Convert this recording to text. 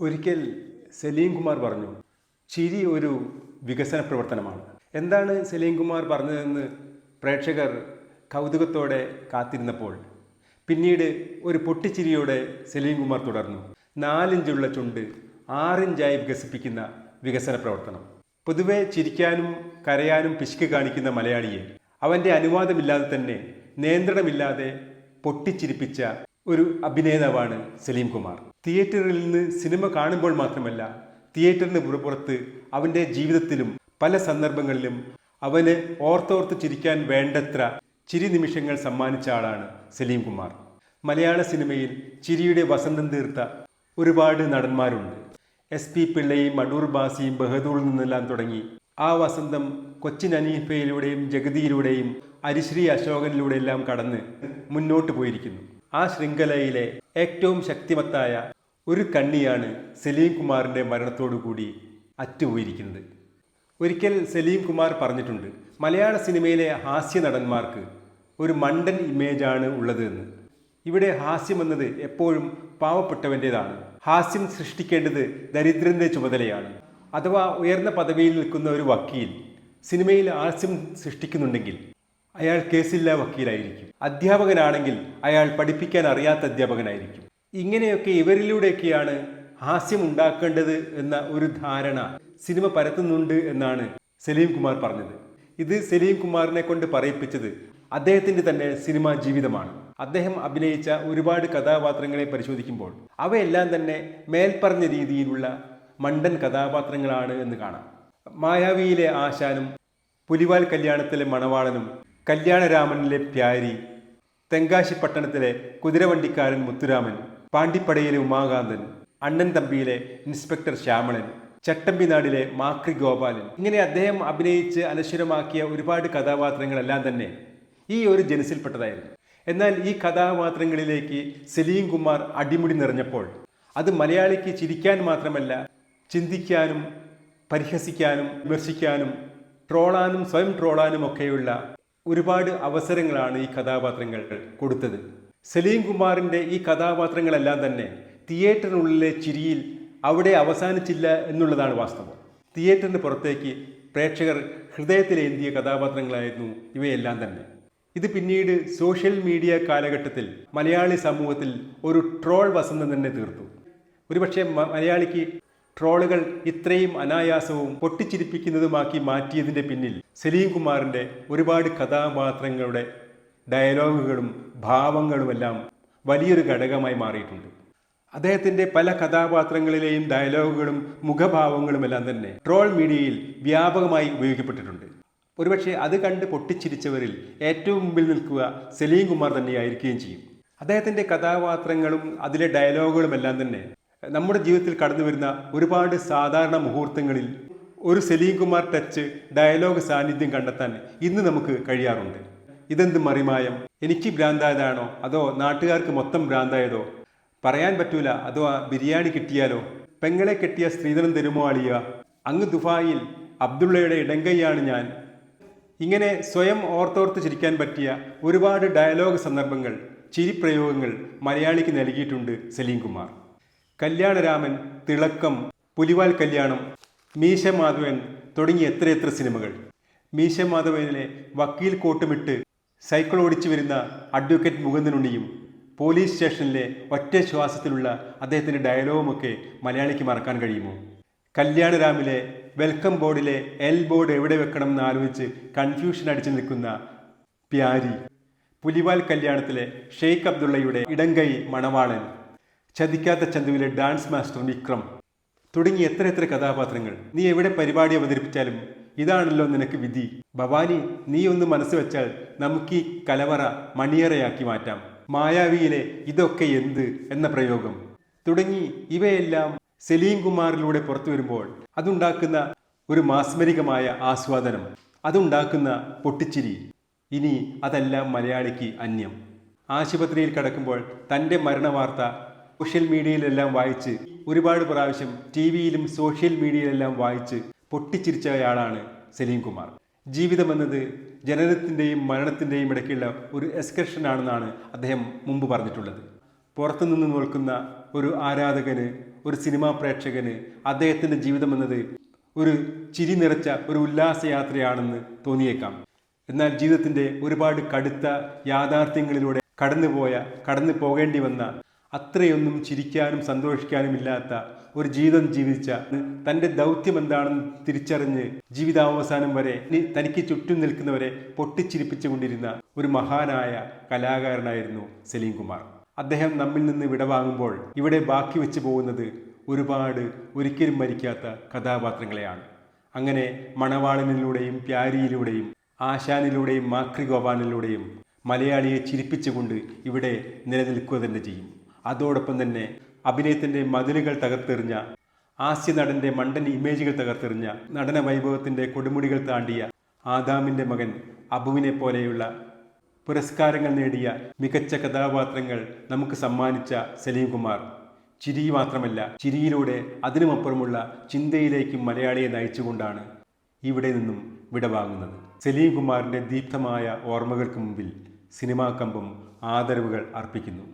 ഒരിക്കൽ സലീം കുമാർ പറഞ്ഞു, ചിരി ഒരു വികസന പ്രവർത്തനമാണ്. എന്താണ് സലീം കുമാർ പറഞ്ഞതെന്ന് പ്രേക്ഷകർ കൗതുകത്തോടെ കാത്തിരുന്നപ്പോൾ പിന്നീട് ഒരു പൊട്ടിച്ചിരിയോടെ സലീം കുമാർ തുടർന്നു. 4 ഇഞ്ചുള്ള ചുണ്ട് 6 ഇഞ്ചായി വികസിപ്പിക്കുന്ന വികസന പ്രവർത്തനം. പൊതുവെ ചിരിക്കാനും കരയാനും പിശുക്ക് കാണിക്കുന്ന മലയാളിയെ അവൻ്റെ അനുവാദമില്ലാതെ തന്നെ നിയന്ത്രണമില്ലാതെ പൊട്ടിച്ചിരിപ്പിച്ച ഒരു അഭിനേതാവാണ് സലീം കുമാർ. തിയേറ്ററിൽ നിന്ന് സിനിമ കാണുമ്പോൾ മാത്രമല്ല, തിയേറ്ററിന് പുറത്ത് അവൻ്റെ ജീവിതത്തിലും പല സന്ദർഭങ്ങളിലും അവന് ഓർത്തോർത്ത് ചിരിക്കാൻ വേണ്ടത്ര ചിരി നിമിഷങ്ങൾ സമ്മാനിച്ച ആളാണ് സലീം കുമാർ. മലയാള സിനിമയിൽ ചിരിയുടെ വസന്തം തീർത്ത ഒരുപാട് നടന്മാരുണ്ട്. SP പിള്ളയും അടൂർ ബാസിയും ബഹദൂറിൽ നിന്നെല്ലാം തുടങ്ങി ആ വസന്തം കൊച്ചിൻ അനീഫയിലൂടെയും ജഗതിയിലൂടെയും അരിശ്രീ അശോകനിലൂടെയെല്ലാം കടന്ന് മുന്നോട്ട് പോയിരിക്കുന്നു. ആ ശൃംഖലയിലെ ഏറ്റവും ശക്തിമത്തായ ഒരു കണ്ണിയാണ് സലീം കുമാറിൻ്റെ മരണത്തോടുകൂടി അറ്റുപോയിരിക്കുന്നത്. ഒരിക്കൽ സലീം കുമാർ പറഞ്ഞിട്ടുണ്ട്, മലയാള സിനിമയിലെ ഹാസ്യ നടന്മാർക്ക് ഒരു മണ്ടൻ ഇമേജാണ് ഉള്ളത് എന്ന്. ഇവിടെ ഹാസ്യമെന്നത് എപ്പോഴും പാവപ്പെട്ടവൻ്റേതാണ്. ഹാസ്യം സൃഷ്ടിക്കേണ്ടത് ദരിദ്രൻ്റെ ചുമതലയാണ്. അഥവാ ഉയർന്ന പദവിയിൽ നിൽക്കുന്ന ഒരു വക്കീൽ സിനിമയിൽ ഹാസ്യം സൃഷ്ടിക്കുന്നുണ്ടെങ്കിൽ അയാൾ കേസില്ലാ വക്കീലായിരിക്കും. അധ്യാപകനാണെങ്കിൽ അയാൾ പഠിപ്പിക്കാൻ അറിയാത്ത അധ്യാപകനായിരിക്കും. ഇങ്ങനെയൊക്കെ ഇവരിലൂടെയൊക്കെയാണ് ഹാസ്യം ഉണ്ടാക്കേണ്ടത് എന്ന ഒരു ധാരണ സിനിമ പരത്തുന്നുണ്ട് എന്നാണ് സലീം കുമാർ പറഞ്ഞത്. ഇത് സലീം കുമാറിനെ കൊണ്ട് പറയിപ്പിച്ചത് അദ്ദേഹത്തിൻ്റെ തന്നെ സിനിമാ ജീവിതമാണ്. അദ്ദേഹം അഭിനയിച്ച ഒരുപാട് കഥാപാത്രങ്ങളെ പരിശോധിക്കുമ്പോൾ അവയെല്ലാം തന്നെ മേൽപ്പറഞ്ഞ രീതിയിലുള്ള മണ്ടൻ കഥാപാത്രങ്ങളാണ് എന്ന് കാണാം. മായാവിയിലെ ആശാനും, പുലിവാൽ കല്യാണത്തിലെ മണവാളനും, കല്യാണരാമനിലെ പ്യാരി, തെങ്കാശിപ്പട്ടണത്തിലെ കുതിരവണ്ടിക്കാരൻ മുത്തുരാമൻ, പാണ്ടിപ്പടയിലെ ഉമാകാന്തൻ, അണ്ണൻ തമ്പിയിലെ ഇൻസ്പെക്ടർ ശ്യാമളൻ, ചട്ടമ്പിനാടിലെ മാക്രി ഗോപാലൻ, ഇങ്ങനെ അദ്ദേഹം അഭിനയിച്ച് അനശ്വരമാക്കിയ ഒരുപാട് കഥാപാത്രങ്ങളെല്ലാം തന്നെ ഈ ഒരു ജനസിൽപ്പെട്ടതായിരുന്നു. എന്നാൽ ഈ കഥാപാത്രങ്ങളിലേക്ക് സലീം കുമാർ അടിമുടി നിറഞ്ഞപ്പോൾ അത് മലയാളിക്ക് ചിരിക്കാൻ മാത്രമല്ല, ചിന്തിക്കാനും പരിഹസിക്കാനും വിമർശിക്കാനും ട്രോളാനും സ്വയം ട്രോളാനും ഒക്കെയുള്ള ഒരുപാട് അവസരങ്ങളാണ് ഈ കഥാപാത്രങ്ങൾ കൊടുത്തത്. സലീം കുമാറിൻ്റെ ഈ കഥാപാത്രങ്ങളെല്ലാം തന്നെ തിയേറ്ററിനുള്ളിലെ ചിരിയിൽ അവിടെ അവസാനിച്ചില്ല എന്നുള്ളതാണ് വാസ്തവം. തിയേറ്ററിന് പുറത്തേക്ക് പ്രേക്ഷകർ ഹൃദയത്തിലേന്തിയ കഥാപാത്രങ്ങളായിരുന്നു ഇവയെല്ലാം തന്നെ. ഇത് പിന്നീട് സോഷ്യൽ മീഡിയ കാലഘട്ടത്തിൽ മലയാളി സമൂഹത്തിൽ ഒരു ട്രോൾ വസന്തം തന്നെ തീർത്തു. ഒരുപക്ഷെ മലയാളിക്ക് ട്രോളുകൾ ഇത്രയും അനായാസവും പൊട്ടിച്ചിരിപ്പിക്കുന്നതുമാക്കി മാറ്റിയതിൻ്റെ പിന്നിൽ സലീം കുമാറിൻ്റെ ഒരുപാട് കഥാപാത്രങ്ങളുടെ ഡയലോഗുകളും ഭാവങ്ങളുമെല്ലാം വലിയൊരു ഘടകമായി മാറിയിട്ടുണ്ട്. അദ്ദേഹത്തിൻ്റെ പല കഥാപാത്രങ്ങളിലെയും ഡയലോഗുകളും മുഖഭാവങ്ങളുമെല്ലാം തന്നെ ട്രോൾ മീഡിയയിൽ വ്യാപകമായി ഉപയോഗിക്കപ്പെട്ടിട്ടുണ്ട്. ഒരുപക്ഷെ അത് കണ്ട് പൊട്ടിച്ചിരിച്ചവരിൽ ഏറ്റവും മുമ്പിൽ നിൽക്കുക സലീം കുമാർ തന്നെയായിരിക്കുകയും ചെയ്യും. അദ്ദേഹത്തിൻ്റെ കഥാപാത്രങ്ങളും അതിലെ ഡയലോഗുകളുമെല്ലാം തന്നെ നമ്മുടെ ജീവിതത്തിൽ കടന്നു വരുന്ന ഒരുപാട് സാധാരണ മുഹൂർത്തങ്ങളിൽ ഒരു സലീം കുമാർ ടച്ച് ഡയലോഗ് സാന്നിധ്യം കണ്ടെത്താൻ ഇന്ന് നമുക്ക് കഴിയാറുണ്ട്. ഇതെന്ത് മറിമായം, എനിക്ക് ഭ്രാന്തായതാണോ അതോ നാട്ടുകാർക്ക് മൊത്തം ഭ്രാന്തായതോ, പറയാൻ പറ്റൂല, അതോ ബിരിയാണി കിട്ടിയാലോ, പെങ്ങളെ കെട്ടിയ സ്ത്രീധനം തരുമോ അളിയ, അങ്ങ് ദുബായിൽ അബ്ദുള്ളയുടെ ഇടങ്കൈയാണ് ഞാൻ. ഇങ്ങനെ സ്വയം ഓർത്തോർത്ത് ചിരിക്കാൻ പറ്റിയ ഒരുപാട് ഡയലോഗ് സന്ദർഭങ്ങൾ, ചിരിപ്രയോഗങ്ങൾ മലയാളിക്ക് നൽകിയിട്ടുണ്ട് സലീം കുമാർ. കല്യാണരാമൻ, തിളക്കം, പുലിവാൽ കല്യാണം, മീശ മാധവൻ തുടങ്ങി എത്രയെത്ര സിനിമകൾ. മീശ മാധവനിലെ വക്കീൽ കോട്ടുമിട്ട് സൈക്കിൾ ഓടിച്ചു വരുന്ന അഡ്വക്കേറ്റ് മുകുന്ദനുണ്ണിയും പോലീസ് സ്റ്റേഷനിലെ ഒറ്റ ശ്വാസത്തിലുള്ള അദ്ദേഹത്തിൻ്റെ ഡയലോഗുമൊക്കെ മലയാളിക്ക് മറക്കാൻ കഴിയുമോ? കല്യാണരാമിലെ വെൽക്കം ബോർഡിലെ എൽ ബോർഡ് എവിടെ വെക്കണം എന്ന് ആലോചിച്ച് കൺഫ്യൂഷൻ അടിച്ചു നിൽക്കുന്ന പ്യാരി, പുലിവാൽ കല്യാണത്തിലെ ഷെയ്ഖ് അബ്ദുള്ളയുടെ ഇടങ്കൈ മണവാളൻ, ചതിക്കാത്ത ചന്തുവിലെ ഡാൻസ് മാസ്റ്റർ വിക്രം തുടങ്ങി എത്ര കഥാപാത്രങ്ങൾ. നീ എവിടെ പരിപാടി അവതരിപ്പിച്ചാലും ഇതാണല്ലോ നിനക്ക് വിധി. ഭവാനി, നീ ഒന്ന് മനസ്സ് വെച്ചാൽ നമുക്ക് ഈ കലവറ മണിയറയാക്കി മാറ്റാം. മായാവിയിലെ ഇതൊക്കെ എന്ത് എന്ന പ്രയോഗം തുടങ്ങി ഇവയെല്ലാം സലീം കുമാറിലൂടെ പുറത്തു വരുമ്പോൾ അതുണ്ടാക്കുന്ന ഒരു മാസ്മരികമായ ആസ്വാദനം, അതുണ്ടാക്കുന്ന പൊട്ടിച്ചിരി, ഇനി അതെല്ലാം മലയാളിക്ക് അന്യം. ആശുപത്രിയിൽ കിടക്കുമ്പോൾ തൻ്റെ മരണവാർത്ത സോഷ്യൽ മീഡിയയിലെല്ലാം വായിച്ച്, ഒരുപാട് പ്രാവശ്യം TV-യിലും സോഷ്യൽ മീഡിയയിലെല്ലാം വായിച്ച് പൊട്ടിച്ചിരിച്ചയാളാണ് സലീം കുമാർ. ജീവിതമെന്നത് ജനനത്തിൻ്റെയും മരണത്തിൻ്റെയും ഇടയ്ക്കുള്ള ഒരു എക്സ്കർഷനാണെന്നാണ് അദ്ദേഹം മുമ്പ് പറഞ്ഞിട്ടുള്ളത്. പുറത്തുനിന്ന് നോക്കുന്ന ഒരു ആരാധകന്, ഒരു സിനിമാ പ്രേക്ഷകന് അദ്ദേഹത്തിൻ്റെ ജീവിതം എന്നത് ഒരു ചിരി നിറച്ച ഒരു ഉല്ലാസയാത്രയാണെന്ന് തോന്നിയേക്കാം. എന്നാൽ ജീവിതത്തിൻ്റെ ഒരുപാട് കടുത്ത യാഥാർത്ഥ്യങ്ങളിലൂടെ കടന്നു പോകേണ്ടി വന്ന, അത്രയൊന്നും ചിരിക്കാനും സന്തോഷിക്കാനും ഇല്ലാത്ത ഒരു ജീവിതം ജീവിച്ച, തൻ്റെ ദൗത്യം എന്താണെന്ന് തിരിച്ചറിഞ്ഞ് ജീവിതാവസാനം വരെ തനിക്ക് ചുറ്റും നിൽക്കുന്നവരെ പൊട്ടിച്ചിരിപ്പിച്ചുകൊണ്ടിരുന്ന ഒരു മഹാനായ കലാകാരനായിരുന്നു സലീം കുമാർ. അദ്ദേഹം നമ്മിൽ നിന്ന് വിടവാങ്ങുമ്പോൾ ഇവിടെ ബാക്കി വെച്ച് പോകുന്നത് ഒരുപാട് ഒരിക്കലും മരിക്കാത്ത കഥാപാത്രങ്ങളെയാണ്. അങ്ങനെ മണവാളനിലൂടെയും പ്യാരിയിലൂടെയും ആശാനിലൂടെയും മാക്രി ഗോപാലിലൂടെയും മലയാളിയെ ചിരിപ്പിച്ചുകൊണ്ട് ഇവിടെ നിലനിൽക്കുക തന്നെ ചെയ്യും. അതോടൊപ്പം തന്നെ അഭിനയത്തിൻ്റെ മതിലുകൾ തകർത്തെറിഞ്ഞ, ഹാസ്യ നടൻ്റെ മണ്ടൻ ഇമേജുകൾ തകർത്തെറിഞ്ഞ, നടന വൈഭവത്തിൻ്റെ കൊടുമുടികൾ താണ്ടിയ ആദാമിൻ്റെ മകൻ അബുവിനെ പോലെയുള്ള പുരസ്കാരങ്ങൾ നേടിയ മികച്ച കഥാപാത്രങ്ങൾ നമുക്ക് സമ്മാനിച്ച സലീം കുമാർ ചിരി മാത്രമല്ല, ചിരിയിലൂടെ അതിനുമപ്പുറമുള്ള ചിന്തയിലേക്കും മലയാളിയെ നയിച്ചുകൊണ്ടാണ് ഇവിടെ നിന്നും വിടവാങ്ങുന്നത്. സലീം കുമാറിൻ്റെ ദീപ്തമായ ഓർമ്മകൾക്ക് മുമ്പിൽ സിനിമാ കമ്പം ആദരവുകൾ അർപ്പിക്കുന്നു.